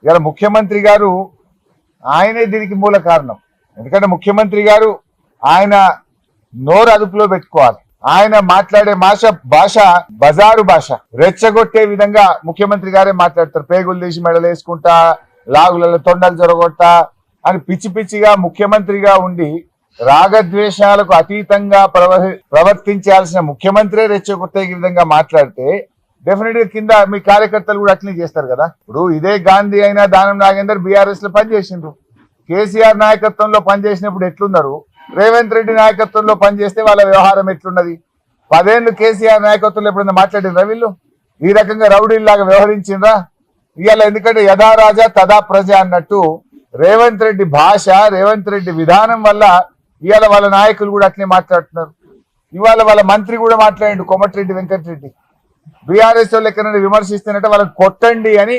ఇలా ముఖ్యమంత్రి గారు ఆయనే దీనికి మూల కారణం. ఎందుకంటే ముఖ్యమంత్రి గారు ఆయన నోరు అదుపులో పెట్టుకోవాలి. ఆయన మాట్లాడే భాష బజారు భాష, రెచ్చగొట్టే విధంగా ముఖ్యమంత్రి గారే మాట్లాడతారు. పేగులు తీసి మెడలు వేసుకుంటా, లాగులలో తొండలు జొరగొట్టా అని పిచ్చి పిచ్చిగా ముఖ్యమంత్రిగా ఉండి రాగద్వేషాలకు అతీతంగా ప్రవర్తించాల్సిన ముఖ్యమంత్రి రెచ్చగొట్టే విధంగా మాట్లాడితే డెఫినెట్ గా కింద మీ కార్యకర్తలు కూడా అట్లనే చేస్తారు కదా. ఇప్పుడు ఇదే గాంధీ అయినా దానం నాగేందర్ బీఆర్ఎస్ లో పనిచేసిండ్రు. కేసీఆర్ నాయకత్వంలో పనిచేసినప్పుడు ఎట్లున్నారు, రేవంత్ రెడ్డి నాయకత్వంలో పనిచేస్తే వాళ్ళ వ్యవహారం ఎట్లున్నది? 10 ఏళ్ళు కేసీఆర్ నాయకత్వంలో ఎప్పుడైనా మాట్లాడినరా వీళ్ళు? ఈ రకంగా రౌడీల్లాగా వ్యవహరించిండ్రా? ఇవాళ ఎందుకంటే యథా రాజా తదా ప్రజ అన్నట్టు రేవంత్ రెడ్డి భాష, రేవంత్ రెడ్డి విధానం వల్ల ఇవాళ వాళ్ళ నాయకులు కూడా అట్లే మాట్లాడుతున్నారు. ఇవాళ వాళ్ళ మంత్రి కూడా మాట్లాడిండు, కోమటిరెడ్డి వెంకటరెడ్డి. బీఆర్ఎస్ వాళ్ళు ఎక్కడైనా విమర్శిస్తున్నట్టు వాళ్ళని కొట్టండి అని